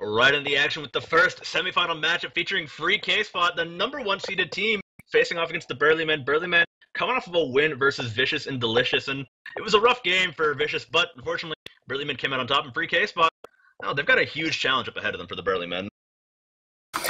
right in the action with the first semifinal matchup featuring Free Kspot, the #1 seeded team, facing off against the Burly Men. Burly Men coming off of a win versus Vicious and Delicious, and it was a rough game for Vicious, but unfortunately, Burly Men came out on top, and Free Kspot, oh, they've got a huge challenge up ahead of them for the Burly Men.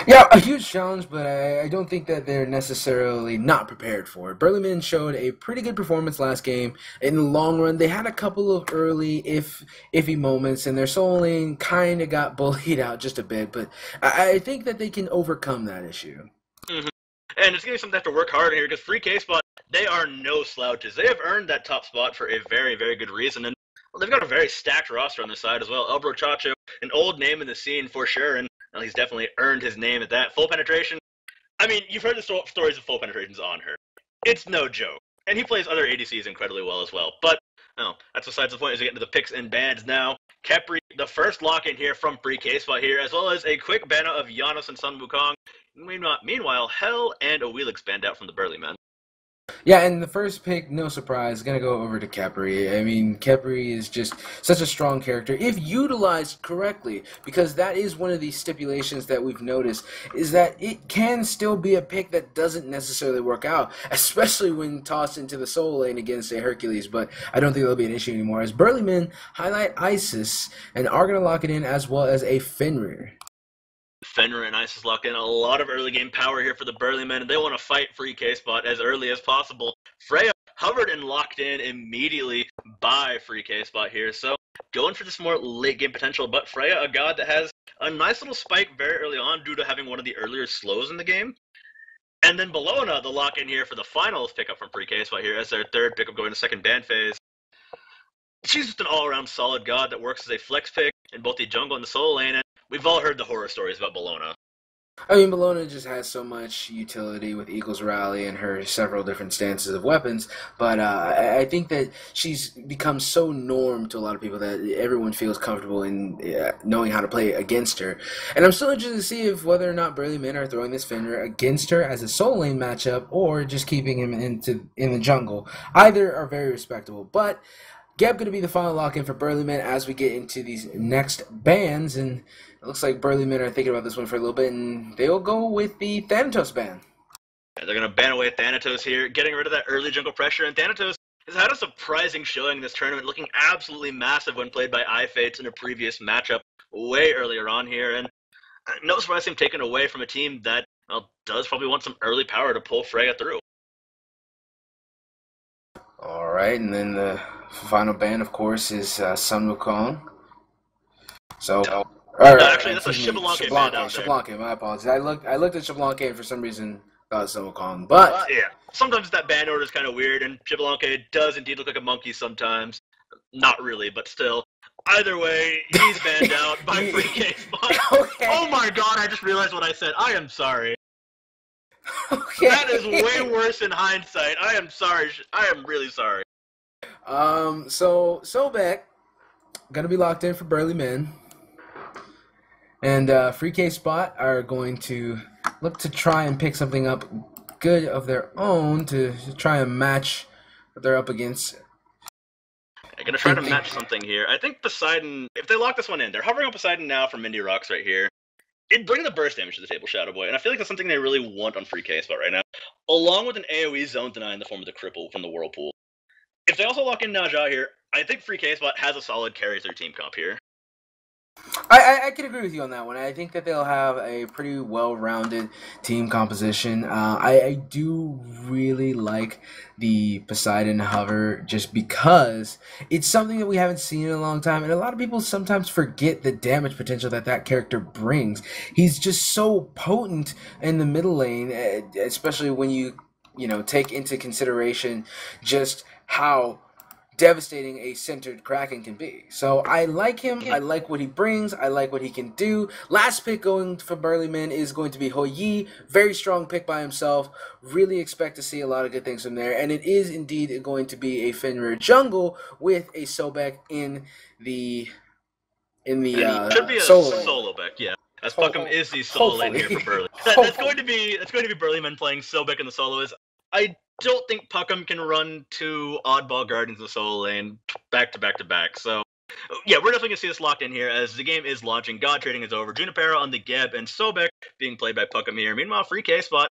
Yeah, a huge challenge, but I don't think that they're necessarily not prepared for it. Burly Men showed a pretty good performance last game. In the long run, they had a couple of early iffy moments, and their soul lane kind of got bullied out just a bit, but I think that they can overcome that issue. Mm-hmm. And it's going to be something they have to work hard on here, because Free Kspot, they are no slouches. They have earned that top spot for a very, very good reason, and well, they've got a very stacked roster on their side as well. Elbrochacho, an old name in the scene for sure, and well, he's definitely earned his name at that. FullPenetration, I mean, you've heard the stories of FullPenetrations on her. It's no joke. And he plays other ADCs incredibly well as well. But, no, that's besides the point as we get into the picks and bans now. Khepri, the first lock-in here from Free Kspot here, as well as a quick ban of Giannis and Sun Wukong. Meanwhile, Hell and Awilix banned out from the Burly Men. Yeah, and the first pick, no surprise, going to go over to Khepri. I mean, Khepri is just such a strong character, if utilized correctly, because that is one of the stipulations that we've noticed, is that it can still be a pick that doesn't necessarily work out, especially when tossed into the soul lane against a Hercules, but I don't think that'll be an issue anymore, as Burly Men highlight Isis and are going to lock it in, as well as a Fenrir. Fenrir and Isis lock in a lot of early game power here for the Burly Men, and they want to fight Free Kspot as early as possible. Freya hovered and locked in immediately by Free Kspot here, so going for this more late game potential, but Freya, a god that has a nice little spike very early on due to having one of the earlier slows in the game. And then Bellona, the lock in here for the finals pickup from Free Kspot here as their third pickup going to second ban phase. She's just an all-around solid god that works as a flex pick in both the jungle and the soul lane, and we've all heard the horror stories about Bellona. I mean, Bellona just has so much utility with Eagles Rally and her several different stances of weapons, but I think that she's become so norm to a lot of people that everyone feels comfortable in knowing how to play against her. And I'm still interested to see if whether or not Burly Men are throwing this Fenrir against her as a soul lane matchup or just keeping him in the jungle. Either are very respectable, but Geb going to be the final lock-in for Burly Men as we get into these next bans, and it looks like Burly Men are thinking about this one for a little bit, and they'll go with the Thanatos ban. Yeah, they're going to ban away Thanatos here, getting rid of that early jungle pressure, and Thanatos has had a surprising showing in this tournament, looking absolutely massive when played by iFates in a previous matchup way earlier on here, and no surprise him taken away from a team that, well, does probably want some early power to pull Freya through. All right, and then the final ban, of course, is Sun Wukong. So, actually, that's a Xbalanque ban out there. Xbalanque, my apologies. I looked at Xbalanque and for some reason thought Sun Wukong, but yeah, sometimes that ban order is kind of weird, and Xbalanque does indeed look like a monkey sometimes. Not really, but still. Either way, he's banned out by Free Kspot. Okay. Oh my god, I just realized what I said. I am sorry. Okay. That is way worse in hindsight. I am sorry. I am really sorry. So Sobek gonna be locked in for Burly Men, and Free Kspot are going to look to try and pick something up good of their own to try and match what they're up against. I'm gonna try to match something here. I think Poseidon, if they lock this one in, they're hovering on Poseidon now from Mindy Rocks right here. It'd bring the burst damage to the table, Shadow Boy, and I feel like that's something they really want on Free Kspot right now, along with an AoE zone deny in the form of the Cripple from the Whirlpool. If they also lock in Naja here, I think Free Kspot has a solid carry through team comp here. I can agree with you on that one. I think that they'll have a pretty well-rounded team composition. I do really like the Poseidon hover just because it's something that we haven't seen in a long time, and a lot of people sometimes forget the damage potential that that character brings. He's just so potent in the middle lane, especially when you take into consideration just how devastating a centered Kraken can be. So I like him, I like what he brings, I like what he can do. Last pick going for Burly Men is going to be Hou-Yi, very strong pick by himself. Really expect to see a lot of good things from there, and it is indeed going to be a Fenrir jungle with a Sobek in the should be a solo Beck, yeah. As Pucm is the solo lane here for Burly. That's going to be Burly Men playing Sobek in the solo. I don't think Pucm can run two oddball guardians in the solo lane back to back to back. So Yeah, we're definitely going to see this locked in here as the game is launching. God trading is over. Junipera on the Geb and Sobek being played by Pucmm here. Meanwhile, free Kspot,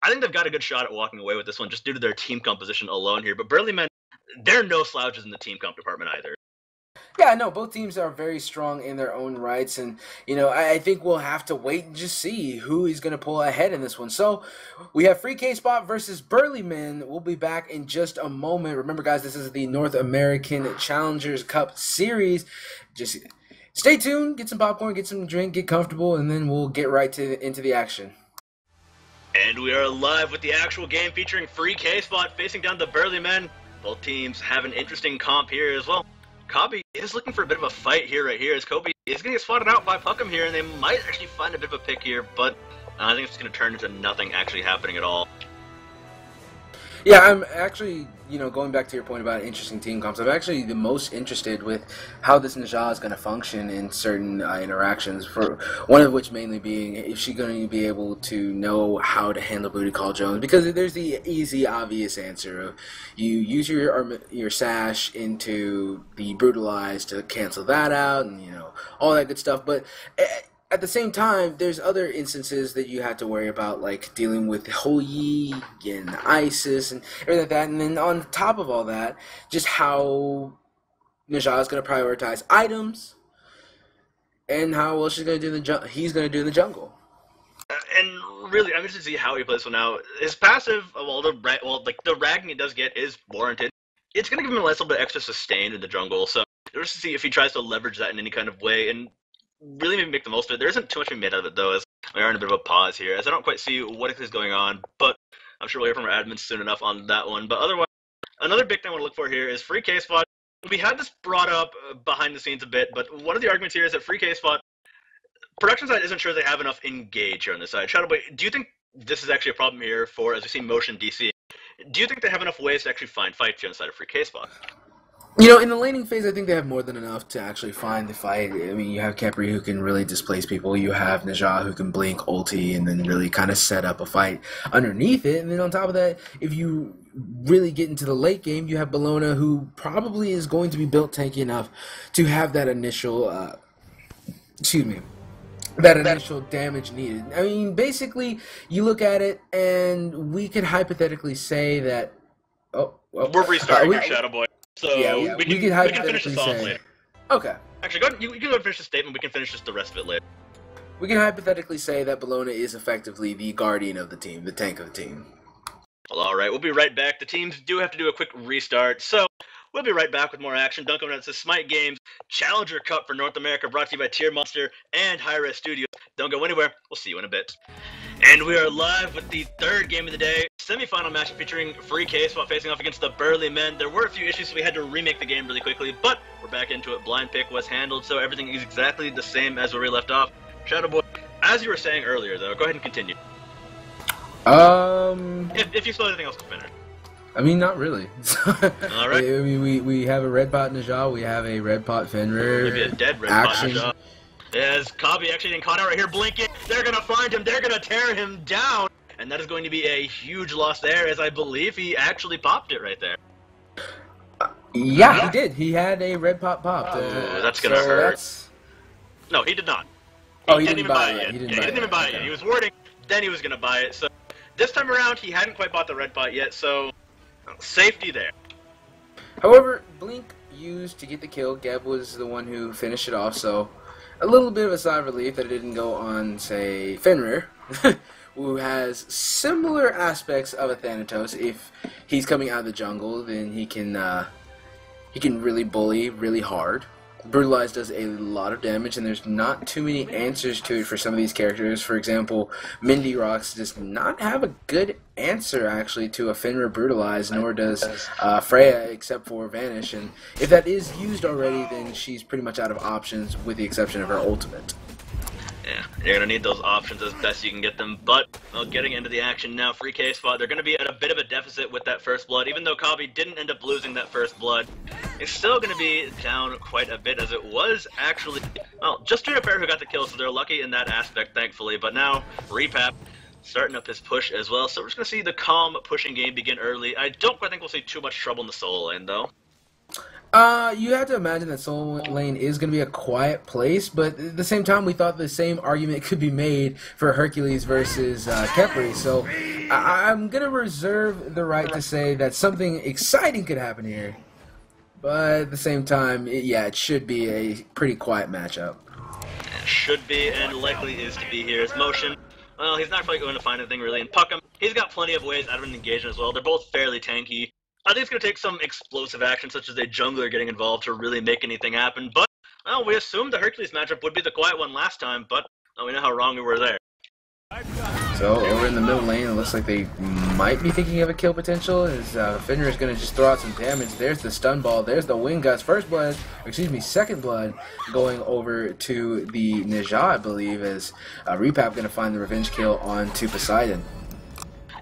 I think they've got a good shot at walking away with this one just due to their team composition alone here. But Burly Men, they're no slouches in the team comp department either. Yeah, no, both teams are very strong in their own rights, and I think we'll have to wait and just see who is going to pull ahead in this one. So we have Free Kspot versus Burly Men. We'll be back in just a moment. Remember, guys, this is the North American Challengers Cup Series. Just stay tuned, get some popcorn, get some drink, get comfortable, and then we'll get right into the action. And we are live with the actual game featuring Free Kspot facing down the Burly Men. Both teams have an interesting comp here as well. Copebby is looking for a bit of a fight here, right here, as Copebby is going to get spotted out by Pucmm here, and they might actually find a bit of a pick here, but I think it's going to turn into nothing actually happening at all. Yeah, I'm actually, going back to your point about interesting team comps, I'm actually the most interested with how this Najah is going to function in certain interactions, for one of which mainly being if she's going to be able to know how to handle BootyCallJones, because there's the easy, obvious answer of you use your sash into the Brutalize to cancel that out, and, all that good stuff, but at the same time, there's other instances that you have to worry about, like dealing with Hoyi and ISIS and everything like that. And then on top of all that, just how Najah is going to prioritize items and how well he's going to do in the jungle. And really, I'm interested to see how he plays this one out. His passive, the ragging it does get is warranted. It's going to give him a little bit extra sustain in the jungle. So just to see if he tries to leverage that in any kind of way and really maybe make the most of it. There isn't too much to be made out of it, though, as we are in a bit of a pause here, as I don't quite see what is going on, but I'm sure we'll hear from our admins soon enough on that one. But otherwise, another big thing I want to look for here is Free Kspot. We had this brought up behind the scenes a bit, but one of the arguments here is that Free Kspot, production side isn't sure they have enough engage here on this side. Shadowboy, do you think this is actually a problem here for, as we see Motion DC, do you think they have enough ways to actually find fights here on the side of Free Kspot? In the laning phase, I think they have more than enough to actually find the fight. I mean, you have Khepri who can really displace people. You have Najah who can blink, ulti, and then really kind of set up a fight underneath it. And then on top of that, if you really get into the late game, you have Bellona who probably is going to be built tanky enough to have that initial, initial damage needed. I mean, basically, you look at it, and we can hypothetically say that... We're restarting your Shadowboy. So yeah, we can finish this off later. Okay. Actually, go ahead, you can go and finish the statement. We can finish just the rest of it later. We can hypothetically say that Bellona is effectively the guardian of the team, the tank of the team. Well, all right, we'll be right back. The teams do have to do a quick restart, so we'll be right back with more action. Don't go nuts. The Smite Games Challenger Cup for North America, brought to you by Tier Monster and hi-rez Studios. Don't go anywhere. We'll see you in a bit. And we are live with the third game of the day, semi-final match featuring Free Kspot facing off against the Burly Men. There were a few issues, so we had to remake the game really quickly, but we're back into it. Blind pick was handled, so everything is exactly the same as where we left off. Shadowboy, as you were saying earlier, though, go ahead and continue. If you still have anything else to finish. I mean, not really. All right. I mean, we have a red pot Najah, we have a red pot Fenrir. Maybe a dead red pot Najah. As Copebby actually getting caught out right here, blinking. They're going to find him. They're going to tear him down. And that is going to be a huge loss there, as I believe he actually popped it right there. Yeah, he did. He had a red pot popped. That's going to hurt. No, he did not. He didn't even buy it yet. He didn't even buy it yet. He was warding, then he was going to buy it. So this time around, he hadn't quite bought the red pot yet, so safety there. However, Blink used to get the kill. Geb was the one who finished it off, so a little bit of a sigh of relief that it didn't go on, say, Fenrir, who has similar aspects of a Thanatos. If he's coming out of the jungle, then he can really bully really hard. Brutalize does a lot of damage, and there's not too many answers to it for some of these characters. For example, Mindy Rocks does not have a good answer, actually, to a Fenrir Brutalize, nor does Freya, except for Vanish. And if that is used already, then she's pretty much out of options, with the exception of her ultimate. Yeah, you're going to need those options as best you can get them, but getting into the action now, Free Kspot, they're going to be at a bit of a deficit with that first blood. Even though Copebby didn't end up losing that first blood, it's still going to be down quite a bit, as it was actually, well, just Junipera who got the kill, so they're lucky in that aspect, thankfully, but now Repap starting up his push as well, so we're just going to see the calm pushing game begin early. I don't quite think we'll see too much trouble in the solo lane, though. You have to imagine that Soul Lane is going to be a quiet place, but at the same time, we thought the same argument could be made for Hercules versus Khepri. So I'm going to reserve the right to say that something exciting could happen here. But at the same time, it should be a pretty quiet matchup. It should be, and likely is to be here. His motion, well, he's not probably going to find anything really in Pucmm. He's got plenty of ways out of an engagement as well. They're both fairly tanky. I think it's going to take some explosive action, such as a jungler getting involved, to really make anything happen. But, well, we assumed the Hercules matchup would be the quiet one last time, but we know how wrong we were there. So, over in the middle lane, it looks like they might be thinking of a kill potential, as Fenrir is going to just throw out some damage. There's the stun ball, there's the wing guts, second blood, going over to the Ninja, I believe, as Repap going to find the revenge kill onto Poseidon.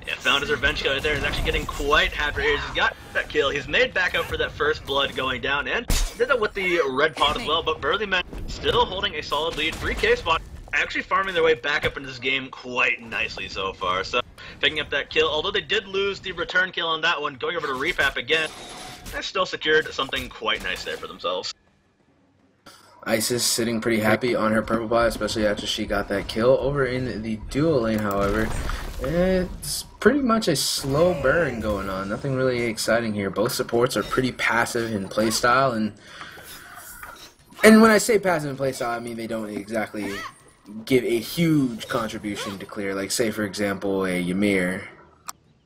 Yeah, found his revenge kill right there. He's actually getting quite happy here. He's got that kill. He's made back up for that first blood going down, and did that with the red pot as well, but Burly Men still holding a solid lead. Free Kspot actually farming their way back up into this game quite nicely so far. So, picking up that kill, although they did lose the return kill on that one, going over to Repap again, they still secured something quite nice there for themselves. Isis sitting pretty happy on her purple bot, especially after she got that kill. Over in the duo lane, however, it's pretty much a slow burn going on. Nothing really exciting here. Both supports are pretty passive in playstyle, and when I say passive in playstyle, I mean they don't exactly give a huge contribution to clear. Like, say for example, a Ymir.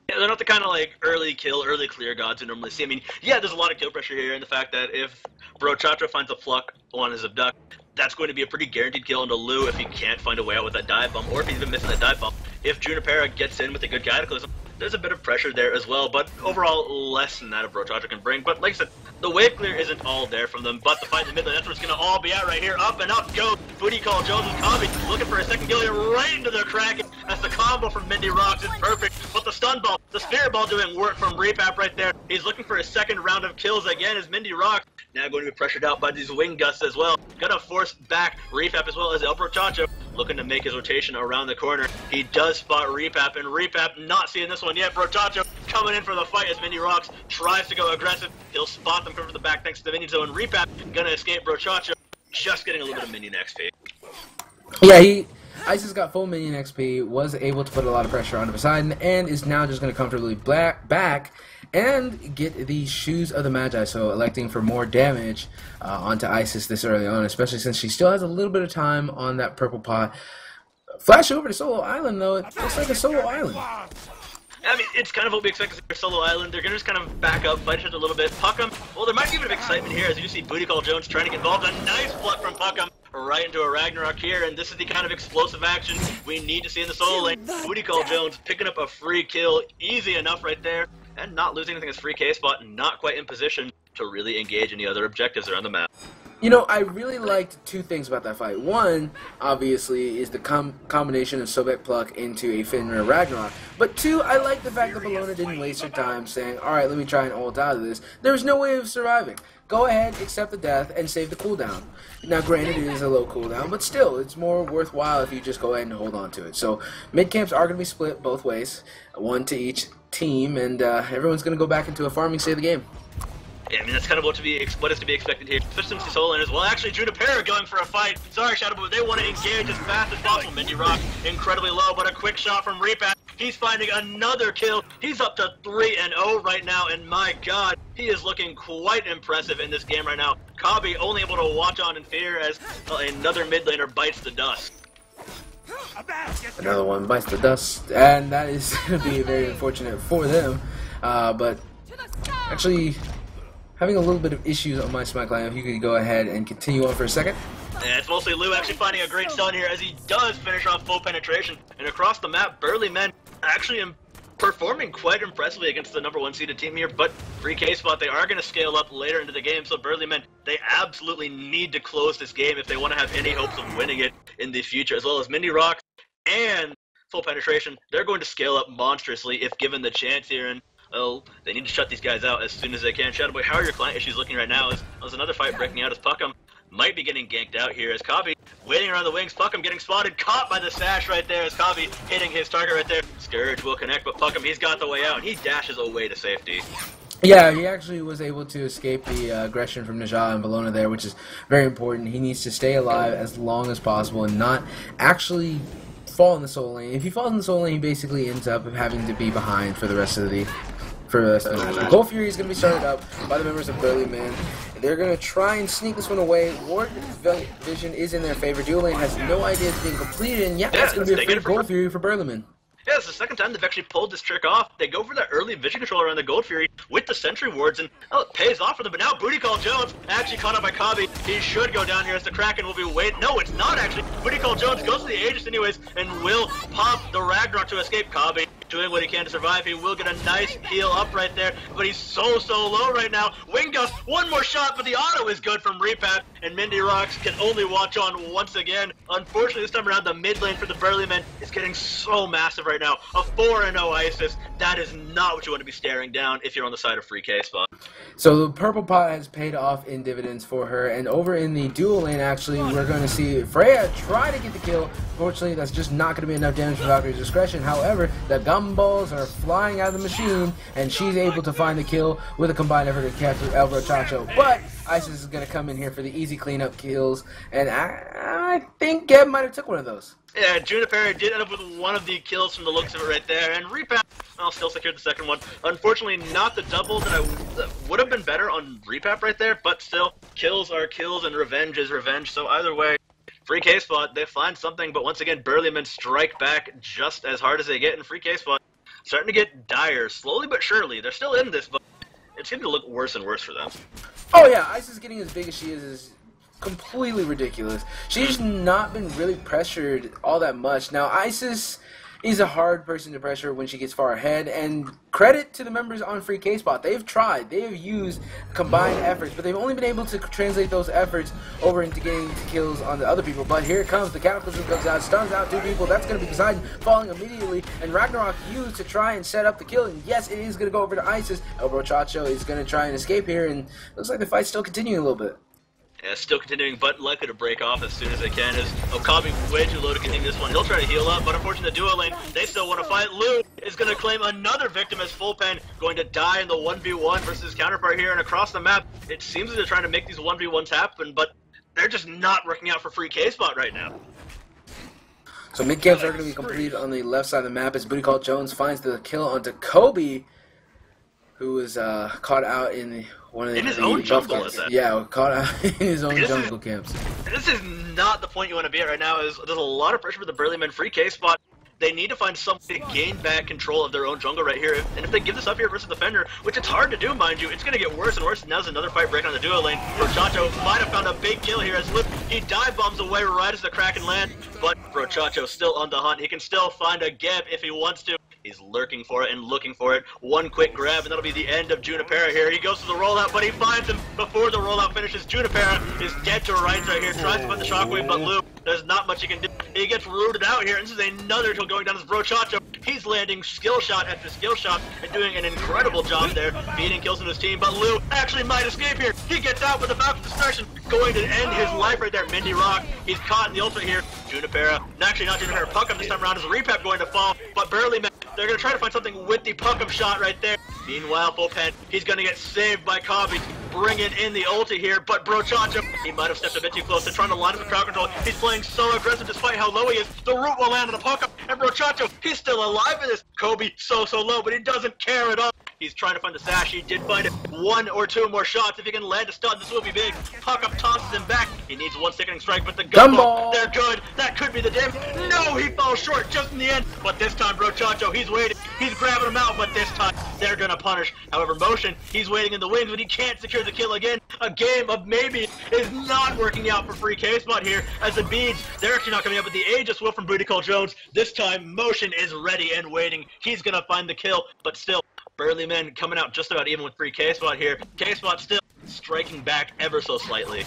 Yeah, they're not the kind of like early kill, early clear gods you normally see. I mean, yeah, there's a lot of kill pressure here, and the fact that if Elbrochacho finds a pluck on his abduct, that's going to be a pretty guaranteed kill into xLoux if he can't find a way out with that dive bomb, or if he's even missing that dive bomb. If Junipera gets in with a good cataclysm, there's a bit of pressure there as well, but overall less than that Elbrochacho can bring. But like I said, the wave clear isn't all there from them, but the fight in the mid lane, that's where it's going to all be at right here. Up and up goes BootyCallJones and Copebby, looking for a second kill here right into their Kraken. That's the combo from Mindy Rocks. It's perfect, but the stun ball, the spirit ball doing work from Repap right there. He's looking for a second round of kills again as Mindy Rocks now going to be pressured out by these wing gusts as well. Gonna force back Repap as well as Elbrochacho looking to make his rotation around the corner. He does spot Repap, and Repap not seeing this one yet. Elbrochacho coming in for the fight as Mindy Rocks tries to go aggressive. He'll spot them from the back thanks to the minion zone. Repap gonna escape Elbrochacho, just getting a little bit of minion XP. Yeah, Isis got full minion XP, was able to put a lot of pressure onto Poseidon, and is now just going to comfortably back and get the Shoes of the Magi, so electing for more damage onto Isis this early on, especially since she still has a little bit of time on that purple pot. Flash over to Solo Island, though. It looks like a solo island. I mean, it's kind of what we expect to see for Solo Island. They're going to just kind of back up, fight each other a little bit. Pucmm, well, there might be a bit of excitement here as you see BootyCallJones trying to get involved. A nice pluck from Pucmm right into a Ragnarok here, and this is the kind of explosive action we need to see in the solo lane. BootyCallJones picking up a free kill, easy enough right there, and not losing anything as free Kspot, not quite in position to really engage any other objectives around the map. You know, I really liked two things about that fight. One, obviously, is the combination of Sobek pluck into a Fenrir Ragnarok. But two, I like the fact that Bellona didn't waste her time saying, alright, let me try and ult out of this. There was no way of surviving. Go ahead, accept the death, and save the cooldown. Now, granted, it is a low cooldown, but still, it's more worthwhile if you just go ahead and hold on to it. So, mid camps are going to be split both ways, one to each team, and everyone's going to go back into a farming state of the game. Yeah, I mean, that's kind of what is to be expected here, especially since the solo lane as well. Actually, Junipera going for a fight. Sorry, Shadow, but they want to engage as fast as possible. Mindy Rock incredibly low, but a quick shot from Repap. He's finding another kill. He's up to 3-0 right now, and my god, he is looking quite impressive in this game right now. Copebby only able to watch on in fear as another mid laner bites the dust. Another one bites the dust, and that is going to be very unfortunate for them. But actually, having a little bit of issues on my Smite line, if you could go ahead and continue on for a second. Yeah, it's mostly xLoux actually finding a great stun here as he does finish off FullPenetration. And across the map, Burly Men actually performing quite impressively against the #1 seeded team here, but free Kspot, they are going to scale up later into the game, so Burly Men, they absolutely need to close this game if they want to have any hopes of winning it in the future, as well as Mindy Rocks and FullPenetration. They're going to scale up monstrously if given the chance here, and well, they need to shut these guys out as soon as they can. Shadowboy, how are your client issues looking right now? There's another fight breaking out as Pucmm might be getting ganked out here as Copebby waiting around the wings. Pucmm getting spotted, caught by the sash right there as Copebby hitting his target right there. Scourge will connect, but Pucmm, he's got the way out, and he dashes away to safety. Yeah, he actually was able to escape the aggression from Najah and Bellona there, which is very important. He needs to stay alive as long as possible and not actually fall in the soul lane. If he falls in the soul lane, he basically ends up having to be behind for the rest of the match. Gold Fury is going to be started up by the members of Burly Men. They're going to try and sneak this one away. Ward Vision is in their favor. Dual lane has no idea it's being completed, and that's going to be a free Gold Fury for Burly Men. Yeah, it's the second time they've actually pulled this trick off. They go for that early vision controller on the Gold Fury with the Sentry Wards, and it pays off for them. But now BootyCallJones actually caught up by Copebby. He should go down here as the Kraken will be waiting. No, it's not actually. BootyCallJones goes to the Aegis anyways and will pop the Ragnarok to escape. Copebby doing what he can to survive. He will get a nice heal up right there, but he's so low right now. Wing Gust, one more shot, but the auto is good from Repap, and Mindy Rocks can only watch on once again. Unfortunately, this time around, the mid lane for the Burly Men is getting so massive right now. A 4-0 Isis, that is not what you want to be staring down if you're on the side of free Kspot. So the purple pot has paid off in dividends for her, and over in the dual lane, actually, we're going to see Freya try to get the kill. Fortunately, that's just not going to be enough damage for Valkyrie's discretion. However, the gumballs are flying out of the machine, and she's able to find the kill with a combined effort to capture Elbrochacho. But Isis is going to come in here for the easy cleanup kills, and I think Geb might have took one of those. Yeah, Junipera did end up with one of the kills from the looks of it right there, and Repap, well, still secured the second one. Unfortunately, not the double that would have been better on Repap right there, but still, kills are kills and revenge is revenge, so either way, free Kspot, they find something, but once again, Burly Men strike back just as hard as they get in free Kspot. Starting to get dire, slowly but surely. They're still in this, but it's going to look worse and worse for them. Oh yeah, Isis getting as big as she is completely ridiculous. She's not been really pressured all that much. Now, Isis is a hard person to pressure when she gets far ahead, and credit to the members on free Kspot. They've tried. They have used combined efforts, but they've only been able to translate those efforts over into getting kills on the other people. But here it comes. The Cataclysm comes out, stuns out two people. That's going to be Poseidon falling immediately, and Ragnarok used to try and set up the kill, and yes, it is going to go over to Isis. Elbrochacho is going to try and escape here, and looks like the fight's still continuing a little bit. Yeah, still continuing, but likely to break off as soon as they can. As Okabe way too low to continue this one. He'll try to heal up, but unfortunately the duo lane, they still want to fight. Lou is going to claim another victim as FullPen, going to die in the 1v1 versus his counterpart here, and across the map, it seems that they're trying to make these 1v1s happen, but they're just not working out for free Kspot right now. So mid camps are going to be completed on the left side of the map as BootyCallJones finds the kill onto Kobe, who was caught out in one of his own jungle, is that? Yeah, caught out in his own jungle camps. This is not the point you want to be at right now. There's a lot of pressure for the Burly Men free Kspot. They need to find some way to gain back control of their own jungle right here. And if they give this up here versus the Fenrir, which it's hard to do, mind you, it's going to get worse and worse. Now there's another fight breaking on the duo lane. Elbrochacho might have found a big kill here as he dive bombs away right as the Kraken land. But Elbrochacho still on the hunt. He can still find a Geb if he wants to. He's lurking for it and looking for it. One quick grab, and that'll be the end of Junipera here. He goes to the rollout, but he finds him before the rollout finishes. Junipera is dead to rights right here. Tries to find the shockwave, but Lou, there's not much he can do. He gets rooted out here, and this is another kill going down as Elbrochacho. He's landing skill shot after skill shot and doing an incredible job there, beating kills in his team. But Lou actually might escape here. He gets out with the Falcon Destruction, going to end his life right there. Mindy Rock, he's caught in the ultimate here. Junipera, actually not Junipera, Pucmm this time around. Is Repap going to fall? But Burly Men, they're going to try to find something with the Pucmm shot right there. Meanwhile, FullPen, he's going to get saved by Copebby, bringing in the ulti here, but Elbrochacho, he might have stepped a bit too close. They're trying to line up the crowd control. He's playing so aggressive despite how low he is. The root will land on the Pucmm, and Elbrochacho, he's still alive in this. Kobe, so low, but he doesn't care at all. He's trying to find the sash. He did find it. One or two more shots. If he can land a stun, this will be big. Pucmm tosses him back. He needs one sickening strike, but the gumball, they're good. That could be the damage. No, he fell short just in the end. But this time, Elbrochacho, he's waiting. He's grabbing him out, but this time, they're going to punish. However, Motion, he's waiting in the wings, but he can't secure the kill again. A game of maybe is not working out for free Kspot here, as the beads, they're actually not coming up, but the Aegis will from BootyCallJones. This time, Motion is ready and waiting. He's going to find the kill, but still, Burly Men coming out just about even with free Kspot here. Kspot still striking back ever so slightly.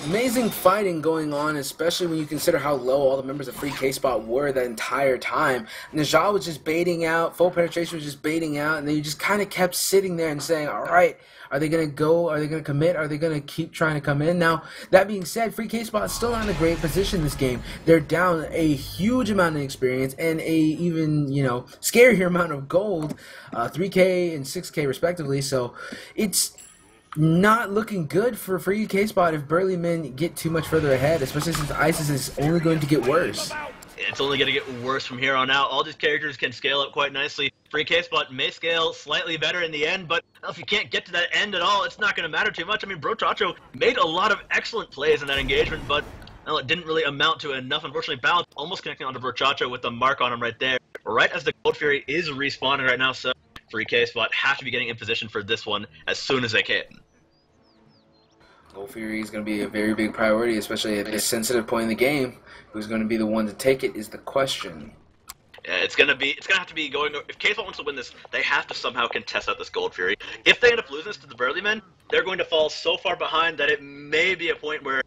Amazing fighting going on, especially when you consider how low all the members of Free Kspot were that entire time. Najah was just baiting out, FullPenetration was just baiting out, and they just kind of kept sitting there and saying, alright, are they going to go? Are they going to commit? Are they going to keep trying to come in? Now, that being said, Free Kspot is still not in a great position this game. They're down a huge amount of experience and a even, you know, scarier amount of gold, 3K and 6K respectively, so it's not looking good for Free Kspot if Burly Men get too much further ahead, especially since ISIS is only going to get worse. It's only going to get worse from here on out. All these characters can scale up quite nicely. Free Kspot may scale slightly better in the end, but if you can't get to that end at all, it's not going to matter too much. I mean, Elbrochacho made a lot of excellent plays in that engagement, but well, it didn't really amount to enough. Unfortunately, Balance almost connecting onto Elbrochacho with the mark on him right there, right as the Gold Fury is respawning right now, so Free Kspot have to be getting in position for this one as soon as they can. Gold Fury is going to be a very big priority, especially at this sensitive point in the game. Who's going to be the one to take it is the question. Yeah, it's gonna have to be going. If Kspot wants to win this, they have to somehow contest out this Gold Fury. If they end up losing this to the Burly Men, they're going to fall so far behind that it may be a point where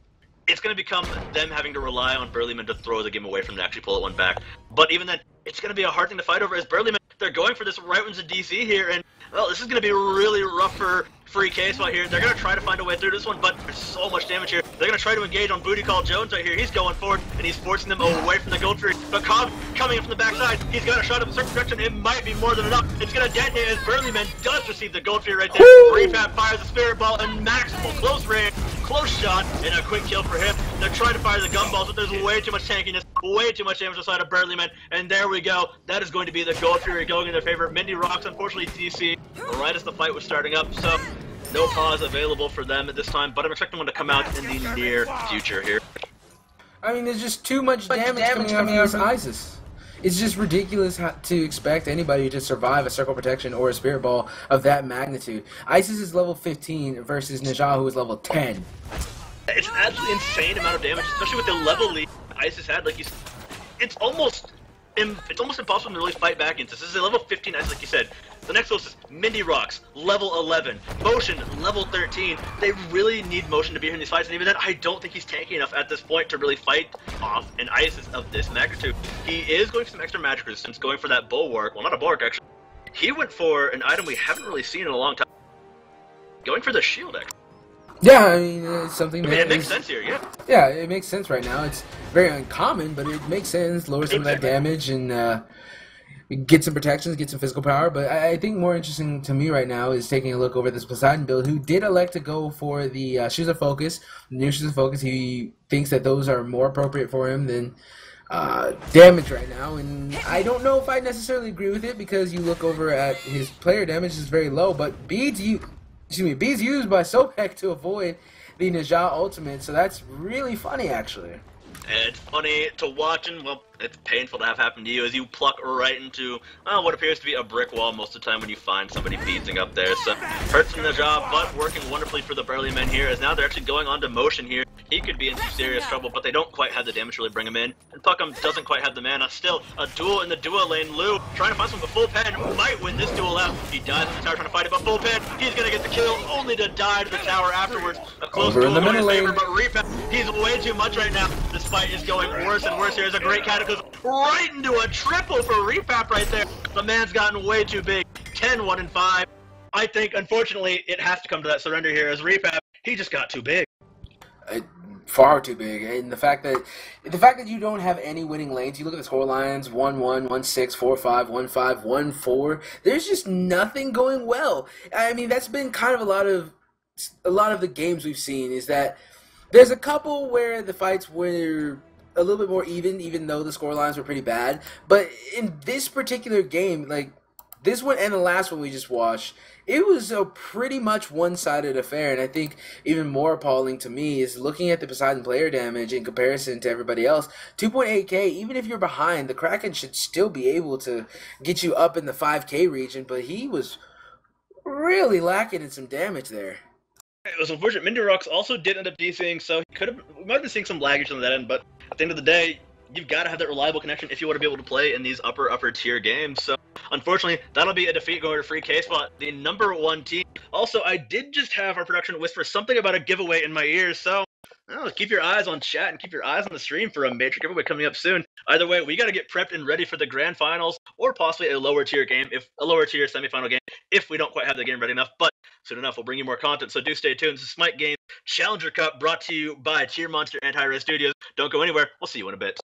it's going to become them having to rely on Burly Men to throw the game away from to actually pull it one back. But even then, it's going to be a hard thing to fight over as Burly Men, they're going for this right into DC here, and well, this is going to be really rough for Free Kspot here. They're going to try to find a way through this one, but there's so much damage here. They're going to try to engage on BootyCallJones right here. He's going forward, and he's forcing them away from the Gold Fury. But Cobb coming in from the backside. He's got a shot up in a certain direction. It might be more than enough. It's going to detonate as Burly Men does receive the Gold Fury right there. Repap fires the Spirit Ball, and maximal close range. Close shot, and a quick kill for him. They're trying to fire the gumballs, but there's way too much tankiness, way too much damage inside of Burly Men, and there we go. That is going to be the Gold Fury going in their favor. Mindy Rocks, unfortunately, DC right as the fight was starting up, so no pause available for them at this time, but I'm expecting one to come out in the near future here. I mean, there's just too much damage coming out from ISIS. It's just ridiculous to expect anybody to survive a circle protection or a spirit ball of that magnitude. ISIS is level 15 versus Najah, who is level 10. It's an absolutely insane amount of damage, especially with the level lead ISIS had. Like it's almost impossible to really fight back into. This is a level 15 ISIS, like you said. The next closest, Mindy Rocks, level 11. Motion, level 13. They really need Motion to be here in these fights, and even then, I don't think he's tanky enough at this point to really fight off an ISIS of this magnitude. He is going for some extra magic resistance, going for that bulwark. Well, not a bulwark, actually. He went for an item we haven't really seen in a long time. Going for the shield, actually. Yeah, I mean, it's something that it makes sense here, yeah. Yeah, it makes sense right now. It's very uncommon, but it makes sense. Lower some of that damage and get some protections, get some physical power. But I think more interesting to me right now is taking a look over this Poseidon build, who did elect to go for the Shoes of Focus. The new Shoes of Focus, he thinks that those are more appropriate for him than damage right now. And I don't know if I necessarily agree with it, because you look over at his player damage is very low, but beads used by Sobek to avoid the Najah ultimate, so that's really funny, actually. It's funny to watch, and well, it's painful to have happen to you as you pluck right into what appears to be a brick wall most of the time when you find somebody beating up there. So hurts from Najah, but working wonderfully for the Burly Men here, as now they're actually going on to Motion here. He could be in some serious trouble, but they don't quite have the damage to really bring him in. And Pucmm doesn't quite have the mana. Still, a duel in the duo lane. Lou trying to find someone with FullPen might win this duel out. He dies in the tower trying to fight it, but FullPen, he's going to get the kill, only to die to the tower afterwards. A close duel in his favor, but Repap, he's way too much right now. This fight is going worse and worse. Here's a great cataclysm right into a triple for Repap right there. The man's gotten way too big. 10, 1, and 5. I think, unfortunately, it has to come to that surrender here as Repap, he just got too big. Far too big, and the fact that you don't have any winning lanes. You look at the score lines: 1-1, 1-6, 4-5, 1-5, 1-4. There's just nothing going well. I mean, that's been kind of a lot of the games we've seen, is that there's a couple where the fights were a little bit more even though the score lines were pretty bad. But in this particular game, like this one and the last one we just watched, it was a pretty much one-sided affair. And I think even more appalling to me is looking at the Poseidon player damage in comparison to everybody else. 2.8k, even if you're behind, the Kraken should still be able to get you up in the 5k region, but he was really lacking in some damage there. It was unfortunate. Mindy Rocks also did end up DCing, so we might have been seeing some laggage on that end, but at the end of the day, you've got to have that reliable connection if you want to be able to play in these upper tier games. So unfortunately, that'll be a defeat going to Free Kspot, the #1 team. Also, I did just have our production whisper something about a giveaway in my ears, so Oh, keep your eyes on chat and keep your eyes on the stream for a major giveaway coming up soon. Either way, we got to get prepped and ready for the grand finals, or possibly a lower tier game, if a lower tier semifinal game, if we don't quite have the game ready enough. But soon enough, we'll bring you more content. So do stay tuned. This is Smite Games Challenger Cup, brought to you by Tier Monster and hi-rez Studios. Don't go anywhere. We'll see you in a bit.